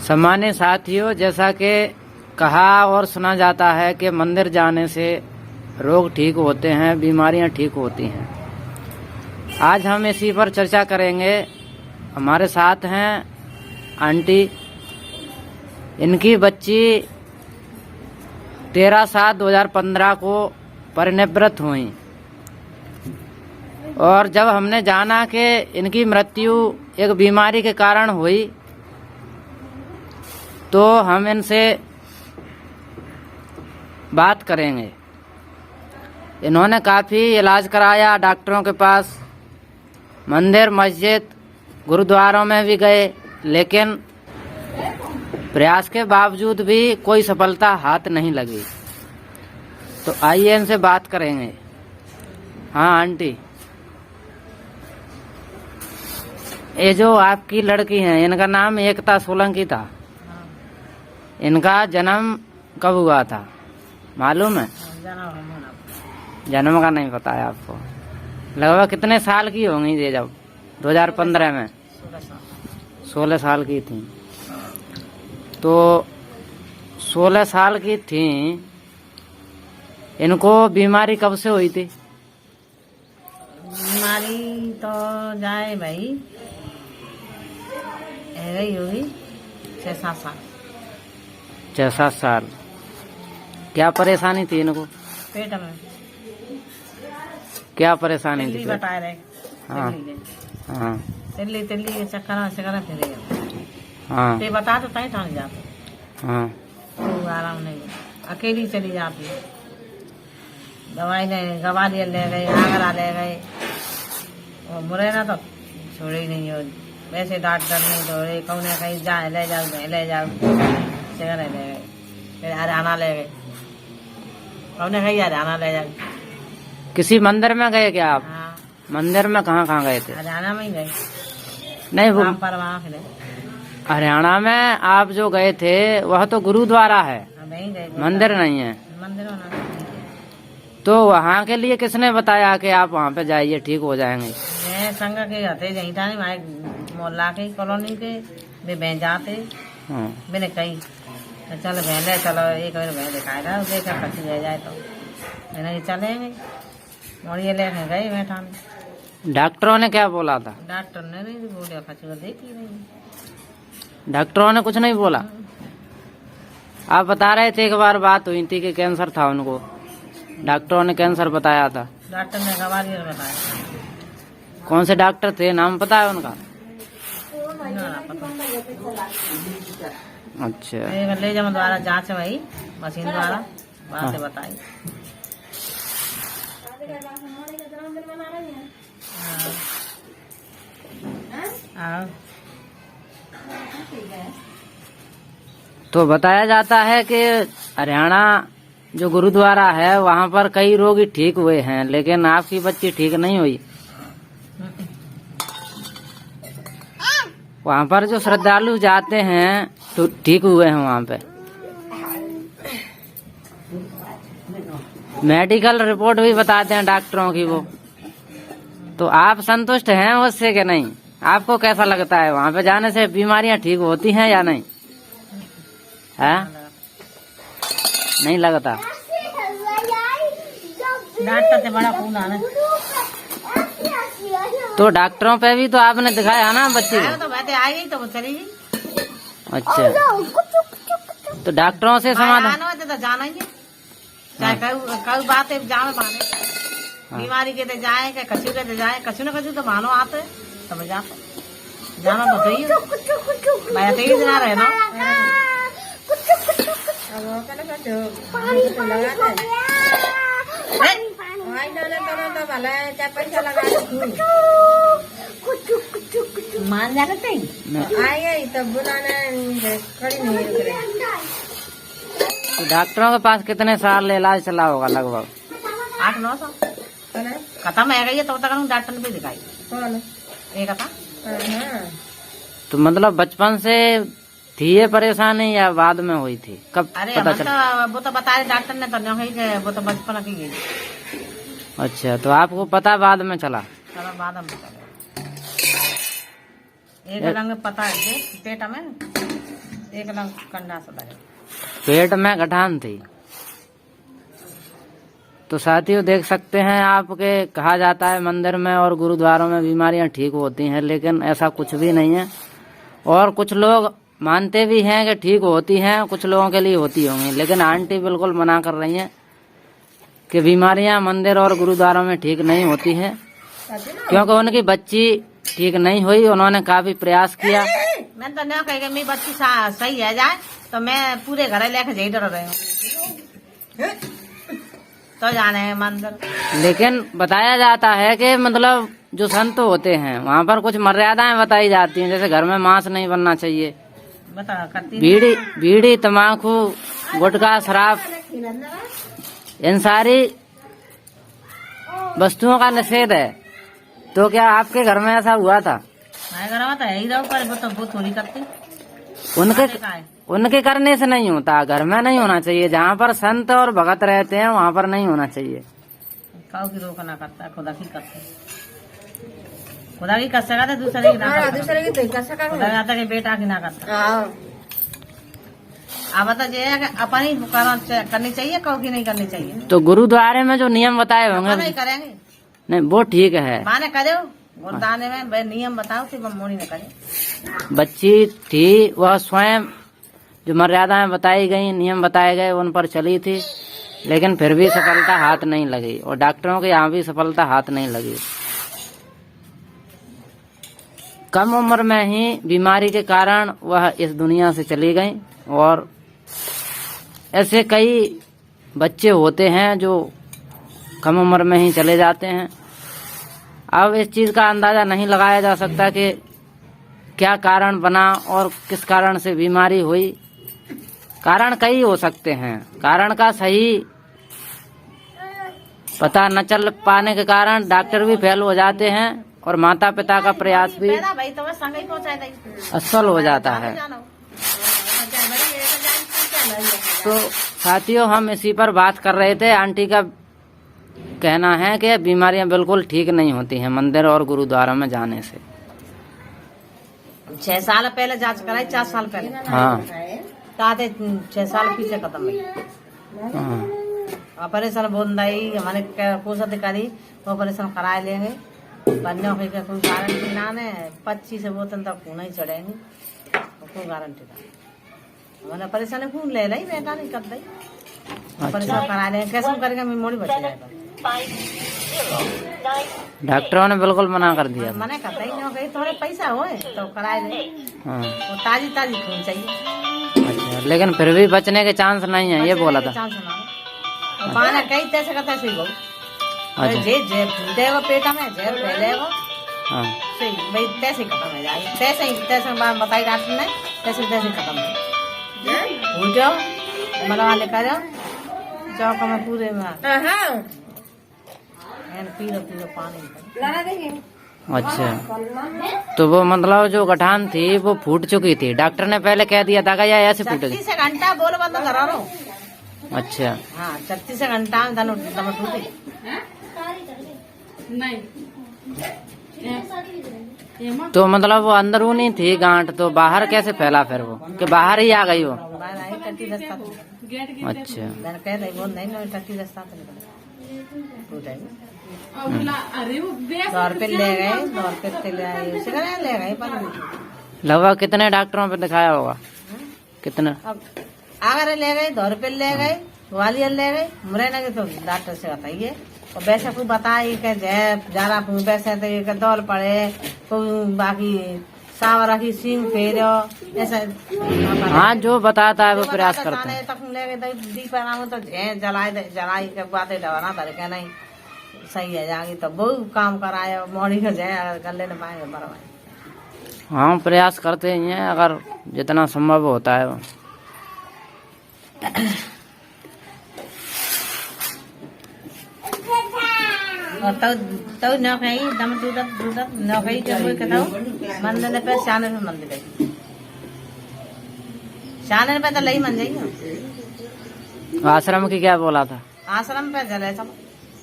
सम्मानित साथियों, जैसा कि कहा और सुना जाता है कि मंदिर जाने से रोग ठीक होते हैं, बीमारियां ठीक होती हैं। आज हम इसी पर चर्चा करेंगे। हमारे साथ हैं आंटी। इनकी बच्ची 13/7/2015 को परिनिवृत्त हुई और जब हमने जाना कि इनकी मृत्यु एक बीमारी के कारण हुई तो हम इनसे बात करेंगे। इन्होंने काफ़ी इलाज कराया, डॉक्टरों के पास, मंदिर, मस्जिद, गुरुद्वारों में भी गए, लेकिन प्रयास के बावजूद भी कोई सफलता हाथ नहीं लगी। तो आइए इनसे बात करेंगे। हाँ आंटी, ये जो आपकी लड़की है, इनका नाम एकता सोलंकी था। इनका जन्म कब हुआ था मालूम है? जन्म का नहीं पता है आपको? लगभग कितने साल की होंगी ये जब 2015 में? 16 साल की थी। तो 16 साल की थी, इनको बीमारी कब से हुई थी? बीमारी तो जाए भाई गई होगी 6-7 साल। 6-7 साल। क्या परेशानी थी इनको? पेट में क्या परेशानी थी? बता रहे। हाँ हाँ तिल्ली चक्कर फिर हाँ ते बता तो तय थाने जाते। हाँ। तो आराम नहीं, अकेली चली जाती। दवाई ले गवालियर ले गए, आगरा ले गए, और मुरैना तो छोड़े ही नहीं। हो वैसे डॉक्टर नहीं छोड़े, कौन कहीं जाए ले जाओ जगह ले गए, फिर हरियाणा ले गए, कौन कहीं हरियाणा ले जाओ। किसी मंदिर में गए क्या आप? हाँ, मंदिर में कहाँ गए थे? हरियाणा में ही गए। नहीं, वो पर वहाँ फिर हरियाणा में आप जो गए थे वह तो गुरुद्वारा है, वहीं गए, मंदिर नहीं है। मंदिर होना। तो वहाँ के लिए किसने बताया कि आप वहाँ पे जाइए, ठीक हो जाएंगे? मैं संग के हते यहीं था, भाई मोहल्ला के कॉलोनी के वे बह जाते। हाँ। मैंने कही चल बहले, चलो एक बार बह दिखाएगा, देखा खसी रह जाए तो मैंने चलेंगे। मोड़िए लेके गए बैठा। डॉक्टरों ने क्या बोला था? डॉक्टर ने नहीं बोले, खसी को देखी नहीं। डॉक्टरों ने कुछ नहीं बोला? आप बता रहे थे एक बार बात हुई थी कि कैंसर था उनको, डॉक्टरों ने कैंसर बताया था। डॉक्टर ने गवालियर बताया। कौन से डॉक्टर थे, नाम पता है उनका? अच्छा। ले जाओ द्वारा जांच वही मशीन द्वारा बात से बताई। तो बताया जाता है कि हरियाणा जो गुरुद्वारा है वहाँ पर कई रोगी ठीक हुए हैं, लेकिन आपकी बच्ची ठीक नहीं हुई। वहाँ पर जो श्रद्धालु जाते हैं तो ठीक हुए हैं वहाँ पे। मेडिकल रिपोर्ट भी बताते हैं डॉक्टरों की वो। तो आप संतुष्ट हैं उससे कि नहीं? आपको कैसा लगता है वहाँ पे जाने से बीमारियां ठीक होती हैं या नहीं? है? नहीं लगता? डॉक्टर से बड़ा खून आना। तो डॉक्टरों पे भी तो आपने दिखाया ना बच्ची को? तो बातें आई गई तो वो चली गई। अच्छा, तो डॉक्टरों से समाधान तो जाना ही है, चाहे कई बातें जाने माने। बीमारी के ते जाए, कछु के ते जाए, कछु न कछु तो मानो आते तब जाते। जाना तो चाहिए, मैं तेज ना रहना। मान जाना चाहिए। आए तब बुलाना खड़ी नहीं रुक रही। तो डॉक्टरों के पास कितने साल इलाज चला होगा? लगभग 8-9 साल खत्म है गई, तब तक डॉक्टर ने भी दिखाई। एक था। तो मतलब बचपन से थी ये परेशानी या बाद में हुई थी? कब पता चला? वो तो बताया डॉक्टर ने तो नहीं, वो तो बचपन की गई। अच्छा, तो आपको पता बाद में चला? चलो बाद में एक रंग पता है पेट में, एक लंग कंडा से लगे। पेट में गठान थी। तो साथियों देख सकते हैं आपके कहा जाता है मंदिर में और गुरुद्वारों में बीमारियां ठीक होती हैं, लेकिन ऐसा कुछ भी नहीं है। और कुछ लोग मानते भी हैं कि ठीक होती हैं, कुछ लोगों के लिए होती होंगी, लेकिन आंटी बिल्कुल मना कर रही हैं कि बीमारियां मंदिर और गुरुद्वारों में ठीक नहीं होती हैं, क्योंकि उनकी बच्ची ठीक नहीं हुई। उन्होंने काफी प्रयास किया। मैं तो नहीं कहेगा मेरी बच्ची सही है जाए तो मैं पूरे घर लेके जाई डर रही हूँ तो जाने हैं मंदिर। लेकिन बताया जाता है कि मतलब जो संत होते हैं वहाँ पर कुछ मर्यादाएं बताई जाती हैं, जैसे घर में मांस नहीं बनना चाहिए, बता करती बीड़ी तम्बाकू गुटखा शराब इन सारी वस्तुओं का निषेध है। तो क्या आपके घर में ऐसा हुआ था? मैं घर में तो यही रहो पर वो थोड़ी करती उनके करने से नहीं होता, घर में नहीं होना चाहिए। जहाँ पर संत और भगत रहते हैं वहाँ पर नहीं होना चाहिए। काऊ की रोक ना करता, खुदा की करते, खुदा की कर सका दूसरे की ना दूसरे की कर सका, खुदा जाता कि बेटा की ना करता। अब बता ये है कि अपनी करनी चाहिए, काऊ की नहीं करनी चाहिए। तो गुरुद्वारे में जो नियम बताए होंगे नहीं करेंगे, नहीं वो ठीक है। माने करे गुरुद्वारे में नियम बताओ कि मोनी न करे। बच्ची थी वह स्वयं जो मर्यादाएं बताई गई, नियम बताए गए उन पर चली थी, लेकिन फिर भी सफलता हाथ नहीं लगी और डॉक्टरों के यहाँ भी सफलता हाथ नहीं लगी। कम उम्र में ही बीमारी के कारण वह इस दुनिया से चली गई। और ऐसे कई बच्चे होते हैं जो कम उम्र में ही चले जाते हैं। अब इस चीज का अंदाजा नहीं लगाया जा सकता कि क्या कारण बना और किस कारण से बीमारी हुई। कारण कई हो सकते हैं, कारण का सही पता न चल पाने के कारण डॉक्टर भी फेल हो जाते हैं और माता पिता का प्रयास भी असफल हो जाता है। तो साथियों हम इसी पर बात कर रहे थे। आंटी का कहना है कि बीमारियां बिल्कुल ठीक नहीं होती हैं मंदिर और गुरुद्वारा में जाने से। 6 साल पहले जांच कराई, 4 साल पहले। हाँ 6 साल पीछे खत्म हुई। ऑपरेशन बोंदाई हमारे कोष अधिकारी ऑपरेशन कराए लेंगे, बनने का कोई गारंटी ना है। 25 बोतल तक खून ही चढ़ेंगे, कोई गारंटी ना। मैंने परेशानी खून ले ली, बेटा नहीं कर दी, ऑपरेशन करा लेंगे। कैसे करेंगे, मैं मोड़ी बच जाएगा। डॉक्टरों ने बिल्कुल मना कर दिया। मना करता ही नहीं, कहीं थोड़े पैसा हो तो कराए ले। हाँ तो ताजी खून चाहिए। अच्छा, लेकिन फिर भी बचने के चांस नहीं है, ये बोला था। पाना कई तैसे का तैसे ही अच्छा जे देगा पेटा में जहर फैलेगा। हाँ सही भाई, तैसे खत्म हो जाएगी। तैसे बात बताई डॉक्टर ने, तैसे खत्म हो। उठ जाओ, मलवा लेकर जाओ चौक में पूरे में पी लो पानी। अच्छा, तो वो मतलब जो गठान थी वो फूट चुकी थी। डॉक्टर ने पहले कह दिया था या ऐसे फूटेगी? 36 घंटा बोल बंद करा लो। अच्छा हाँ 36 घंटा में धन टूटी नहीं। तो मतलब वो अंदरूनी थी गांठ, तो बाहर कैसे फैला फिर वो, कि बाहर ही आ गई वो? अच्छा लगभग कितने डॉक्टरों पे दिखाया होगा? कितने? अगर ले गए 2 रुपये ले गए, ग्वालियर ले गए, मुरैना के तो डॉक्टर से बताइए। और वैसे कोई बताई कि जरा वैसे तो दौड़ पड़े, कोई बाकी सावरा की सिंह फेरो ऐसा। हाँ जो बताता है वो प्रयास करता है। तक ले गए दी पर तो जलाई के बातें डरना था नहीं सही है जाएगी तो बहुत काम कराए मोड़ी को जाए कर लेने पाएंगे बराबर। हाँ प्रयास करते ही हैं अगर जितना संभव होता है वो। और तो न कहीं दम दूध न कहीं जब मंदिर पे शाने में मंदिर है, शाने पे तो लई मन जाइए। आश्रम की क्या बोला था? आश्रम पे चले सब।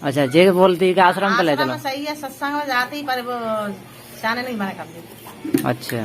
अच्छा जे बोलती कि आश्रम पे ले चलो। सही है, सत्संग में जाती पर वो शाने नहीं मना करती। अच्छा